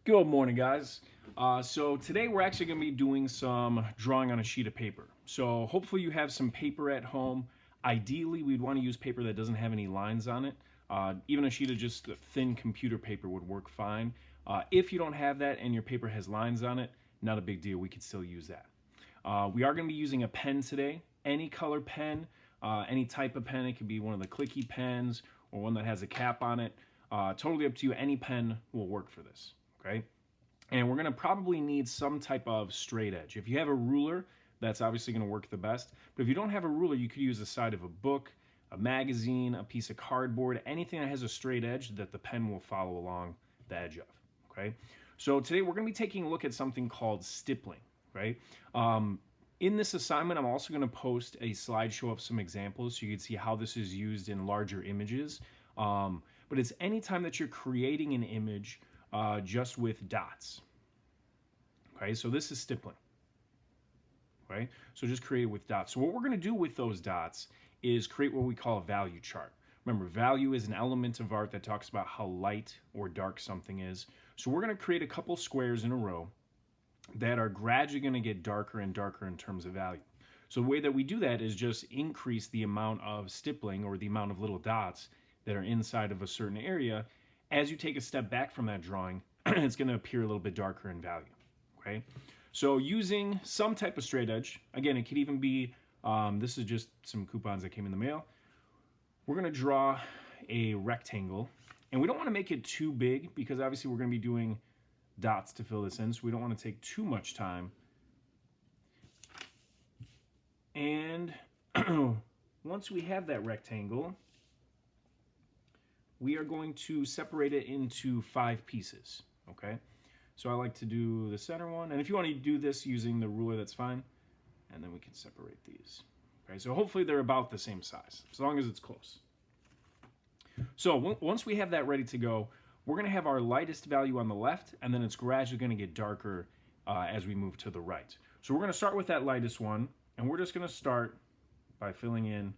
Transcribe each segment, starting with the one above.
Good morning, guys. So today we're actually going to be doing some drawing on a sheet of paper. So hopefully you have some paper at home. Ideally, we'd want to use paper that doesn't have any lines on it. Even a sheet of just thin computer paper would work fine. If you don't have that and your paper has lines on it, not a big deal. We could still use that. We are going to be using a pen today. Any color pen, any type of pen. It could be one of the clicky pens or one that has a cap on it. Totally up to you. Any pen will work for this. Okay, and we're going to probably need some type of straight edge. If you have a ruler, that's obviously going to work the best. But if you don't have a ruler, you could use the side of a book, a magazine, a piece of cardboard, anything that has a straight edge that the pen will follow along the edge of. Okay, so today we're going to be taking a look at something called stippling. Right. In this assignment, I'm also going to post a slideshow of some examples so you can see how this is used in larger images. But it's anytime that you're creating an image just with dots. Okay, so this is stippling. Okay, so just create it with dots. So what we're going to do with those dots is create what we call a value chart. Remember, value is an element of art that talks about how light or dark something is. So we're going to create a couple squares in a row that are gradually going to get darker and darker in terms of value. So the way that we do that is just increase the amount of stippling or the amount of little dots that are inside of a certain area. As you take a step back from that drawing, it's going to appear a little bit darker in value. Okay, so using some type of straight edge, again, it could even be, this is just some coupons that came in the mail. We're going to draw a rectangle, and we don't want to make it too big because obviously we're going to be doing dots to fill this in, so we don't want to take too much time. And once we have that rectangle, we are going to separate it into 5 pieces, okay? So I like to do the center one, and if you want to do this using the ruler, that's fine, and then we can separate these. Okay, so hopefully they're about the same size, as long as it's close. So once we have that ready to go, we're going to have our lightest value on the left, and then it's gradually going to get darker as we move to the right. So we're going to start with that lightest one, and we're just going to start by filling in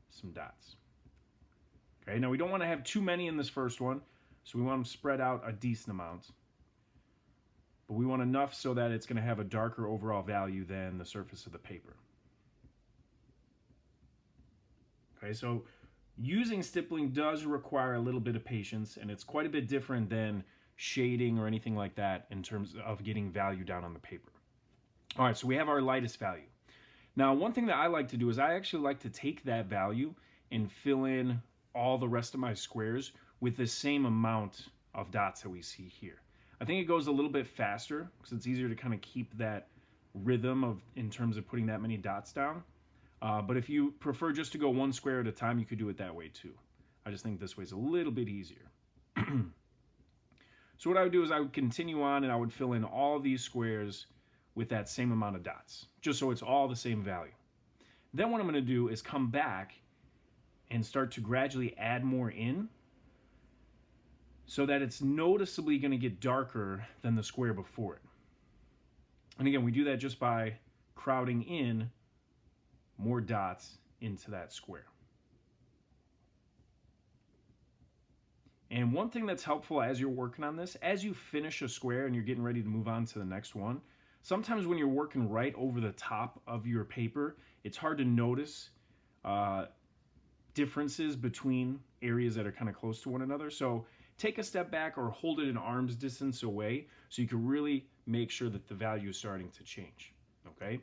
some dots. Okay, now we don't want to have too many in this first one, so we want them spread out a decent amount. But we want enough so that it's going to have a darker overall value than the surface of the paper. Okay, so using stippling does require a little bit of patience, and it's quite a bit different than shading or anything like that in terms of getting value down on the paper. All right, so we have our lightest value. Now, one thing that I like to do is I actually like to take that value and fill in all the rest of my squares with the same amount of dots that we see here. I think it goes a little bit faster because it's easier to kind of keep that rhythm of in terms of putting that many dots down. But if you prefer just to go one square at a time, you could do it that way too. I just think this way is a little bit easier. So what I would do is I would continue on and I would fill in all these squares with that same amount of dots, just so it's all the same value. Then what I'm going to do is come back and start to gradually add more in so that it's noticeably going to get darker than the square before it. And again, we do that just by crowding in more dots into that square. And one thing that's helpful as you're working on this, as you finish a square and you're getting ready to move on to the next one, sometimes when you're working right over the top of your paper, it's hard to notice differences between areas that are kind of close to one another. So take a step back or hold it an arm's distance away so you can really make sure that the value is starting to change. Okay,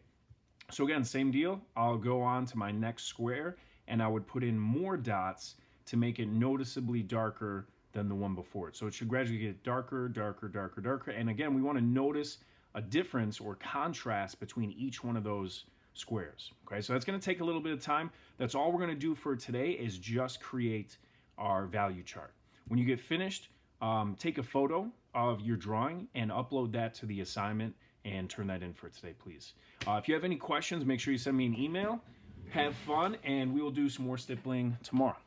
so again, same deal. I'll go on to my next square and I would put in more dots to make it noticeably darker than the one before it. So it should gradually get darker, darker, darker, darker. And again, we want to notice a difference or contrast between each one of those squares. Okay, so that's going to take a little bit of time. That's all we're going to do for today is just create our value chart. When you get finished, take a photo of your drawing and upload that to the assignment and turn that in for today, please. If you have any questions, make sure you send me an email. Have fun, and we will do some more stippling tomorrow.